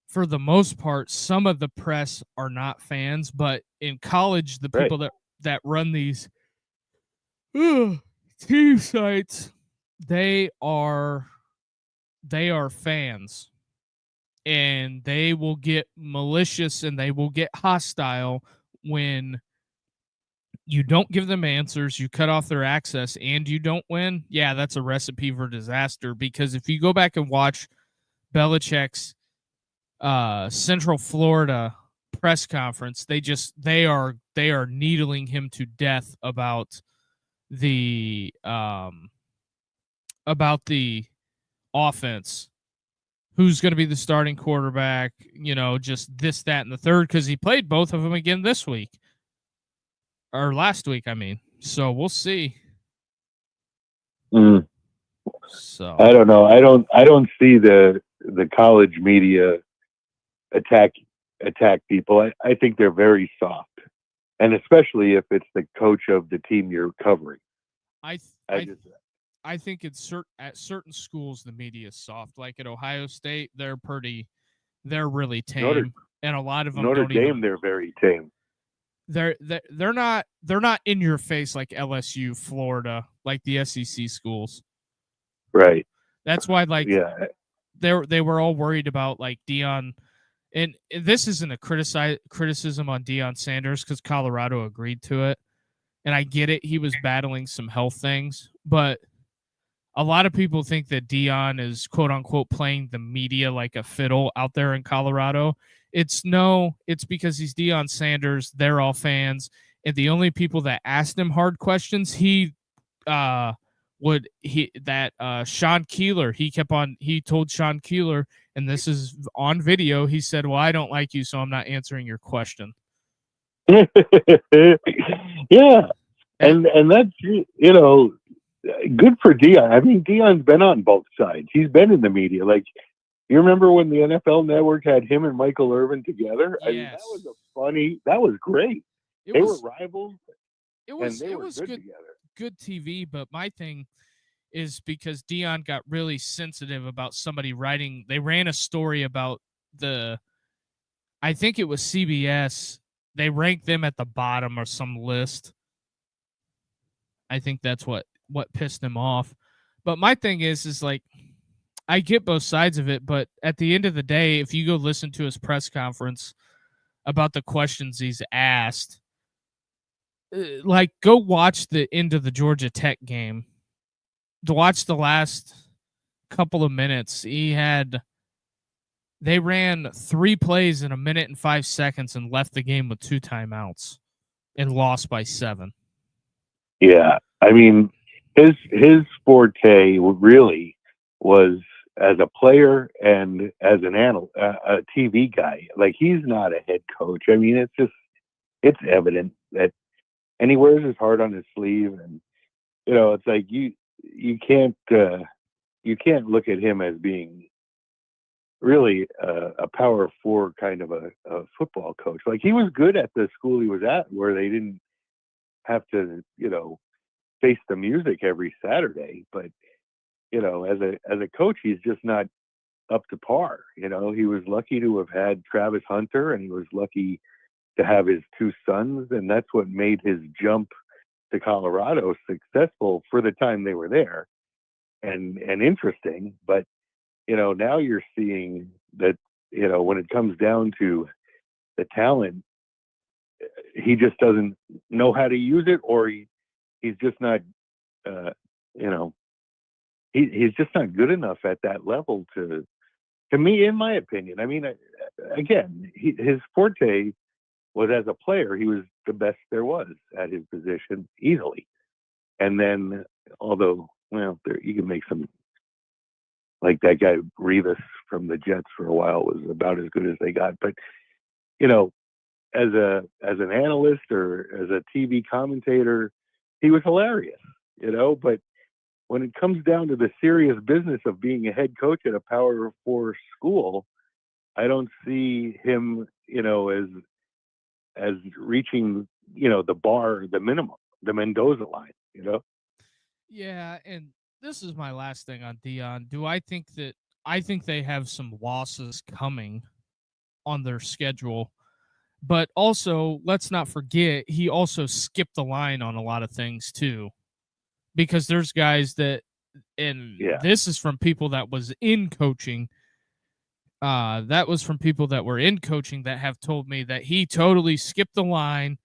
for the most part, some of the press are not fans, but in college, the people that run these team sites, they are fans, and they will get malicious and they will get hostile when you don't give them answers, you cut off their access, and you don't win. Yeah, that's a recipe for disaster, because if you go back and watch Belichick's Central Florida press conference, they are needling him to death about the offense, who's going to be the starting quarterback, just this, that, and the third, because he played both of them again this week, or last week, I mean. So we'll see. So I don't know. I don't see the college media attack people. I think they're very soft, and especially if it's the coach of the team you're covering. I I think it's at certain schools the media is soft. Like at Ohio State, they're really Notre tame, and a lot of them Notre don't Dame, even. they're very tame. They're not in your face like LSU, Florida, like the SEC schools. Right. That's why like Yeah. they were all worried about like Deion, and this isn't a criticism on Deion Sanders because Colorado agreed to it, and I get it. He was battling some health things, but a lot of people think that Deion is quote unquote playing the media like a fiddle out there in Colorado. It's because he's Deion Sanders. They're all fans, and the only people that asked him hard questions, uh Sean Keeler, he told Sean Keeler, and this is on video, he said, well, I don't like you, so I'm not answering your question. Yeah. And that's, good for Deion. I mean, Deion's been on both sides. He's been in the media. Like, you remember when the NFL Network had him and Michael Irvin together? Yes. I mean, that was great. They were rivals, it and they were was good together. Good TV, but my thing is because Deion got really sensitive about somebody writing. They ran a story about I think it was CBS. They ranked them at the bottom of some list. I think that's what pissed him off. But my thing is like, I get both sides of it, but at the end of the day, if you go listen to his press conference about the questions he's asked, like go watch the end of the Georgia Tech game. To watch the last couple of minutes, they ran 3 plays in a minute and 5 seconds and left the game with 2 timeouts and lost by 7. Yeah, I mean, his forte really was as a player and as a TV guy. Like, he's not a head coach. I mean, it's evident that, and he wears his heart on his sleeve, and it's like you can't look at him as being really a Power 4 kind of a football coach. Like, he was good at the school he was at, where they didn't have to face the music every Saturday, but as a coach, he's just not up to par. He was lucky to have had Travis Hunter, and he was lucky to have his 2 sons, and that's what made his jump to Colorado successful for the time they were there, and interesting. But now you're seeing that when it comes down to the talent, he just doesn't know how to use it, or he's just not he's just not good enough at that level to me, in my opinion. I mean, again, his forte was as a player. He was the best there was at his position, easily. And then, although, you can make some, like that guy Revis from the Jets for a while was about as good as they got. But, as an analyst or as a TV commentator, he was hilarious, but when it comes down to the serious business of being a head coach at a Power 4 school, I don't see him, as reaching, the bar, the minimum, the Mendoza line, Yeah, and this is my last thing on Deion. I think they have some losses coming on their schedule, but also let's not forget he also skipped the line on a lot of things too, because there's guys that, and this is from people that was in coaching. That was from people that were in coaching that have told me that he totally skipped the line,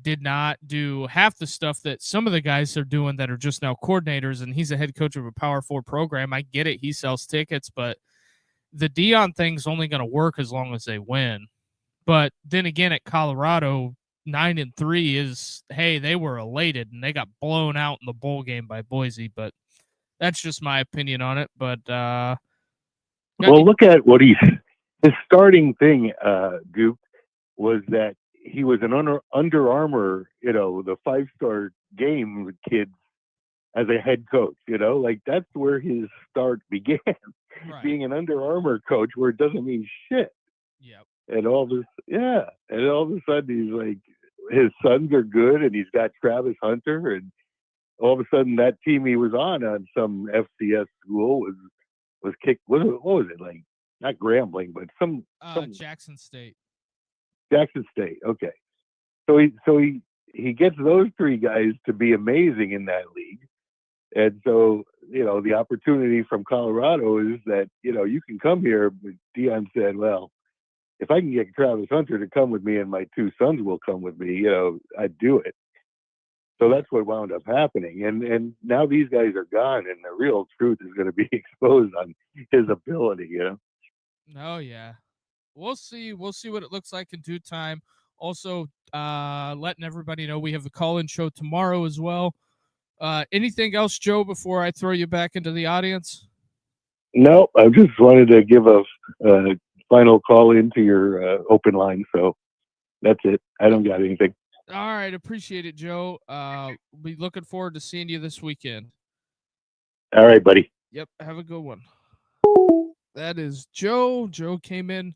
did not do half the stuff that some of the guys are doing that are just now coordinators, and he's a head coach of a Power 4 program. I get it. He sells tickets, but the Deion thing's only going to work as long as they win. But then again, at Colorado, 9-3 is, hey, they were elated and they got blown out in the bowl game by Boise, but that's just my opinion on it. But well, look at what his starting thing, Goop, was that he was an Under Armour, the 5-star game with kids as a head coach. Like, that's where his start began, right. Being an Under Armour coach, where it doesn't mean shit. Yep. And all of a sudden he's like, his sons are good, and he's got Travis Hunter, and all of a sudden that team he was on some FCS school was kicked. What was it like? Not Grambling, but some Jackson State. Jackson State. Okay, so he gets those three guys to be amazing in that league, and so the opportunity from Colorado is that you can come here. But Deion said, well, if I can get Travis Hunter to come with me and my two sons will come with me, I'd do it. So that's what wound up happening. And now these guys are gone, and the real truth is going to be exposed on his ability, Oh, yeah. We'll see. We'll see what it looks like in due time. Also, letting everybody know we have the call-in show tomorrow as well. Anything else, Joe, before I throw you back into the audience? No, I just wanted to give a final call into your open line. So that's it. I don't got anything. All right. Appreciate it, Joe. We'll be looking forward to seeing you this weekend. All right, buddy. Yep. Have a good one. That is Joe. Joe came in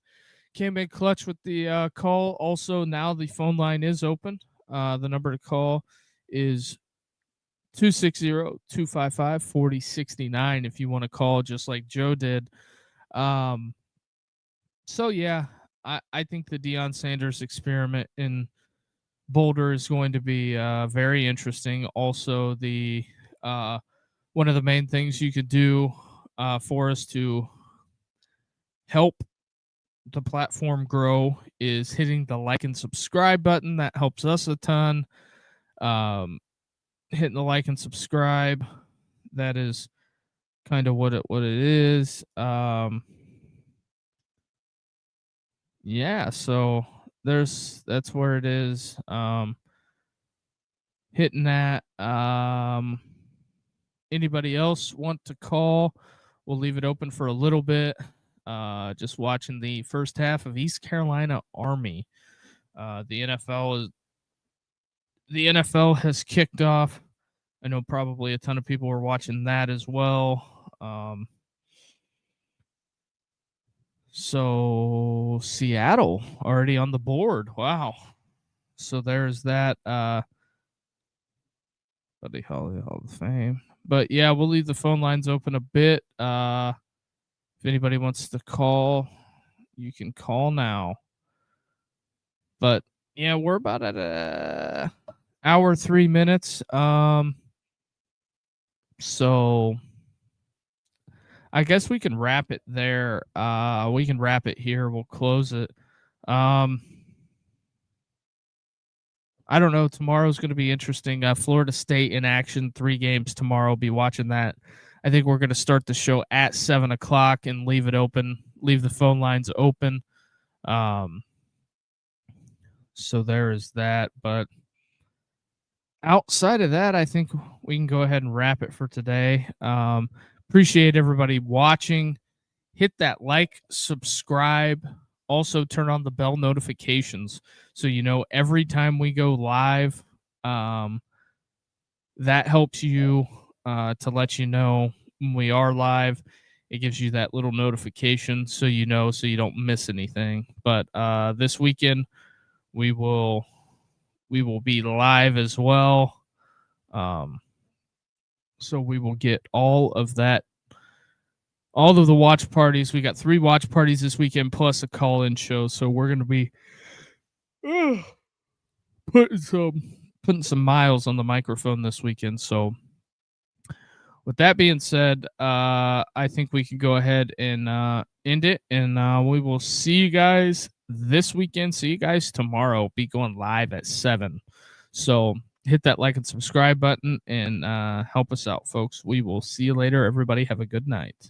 clutch with the call. Also, now the phone line is open. The number to call is 260-255-4069 if you want to call just like Joe did. So, yeah, I think the Deion Sanders experiment in Boulder is going to be very interesting. Also, the one of the main things you could do for us to help the platform grow is hitting the like and subscribe button. That helps us a ton. Hitting the like and subscribe, that is kind of what it is. Yeah, so that's where it is. Hitting that. Anybody else want to call? We'll leave it open for a little bit. Just watching the first half of East Carolina Army. The NFL has kicked off. I know probably a ton of people were watching that as well. So Seattle already on the board. Wow. So there's that. Buddy Holly Hall of Fame. But yeah, we'll leave the phone lines open a bit. If anybody wants to call, you can call now. But yeah, we're about at hour 3 minutes. So I guess we can wrap it there. We can wrap it here. We'll close it. I don't know. Tomorrow's going to be interesting. Florida State in action, 3 games tomorrow. Be watching that. I think we're going to start the show at 7:00 and leave it open. Leave the phone lines open. So there is that. But outside of that, I think we can go ahead and wrap it for today. Appreciate everybody watching. Hit that like, subscribe. Also, turn on the bell notifications so you know every time we go live. That helps you to let you know when we are live. It gives you that little notification so you know, so you don't miss anything. But this weekend we will be live as well. So we will get all of that. All of the watch parties. We got 3 watch parties this weekend plus a call-in show. So we're going to be putting some miles on the microphone this weekend. So with that being said, I think we can go ahead and end it. And we will see you guys this weekend. See you guys tomorrow. Be going live at 7. So hit that like and subscribe button and help us out, folks. We will see you later. Everybody have a good night.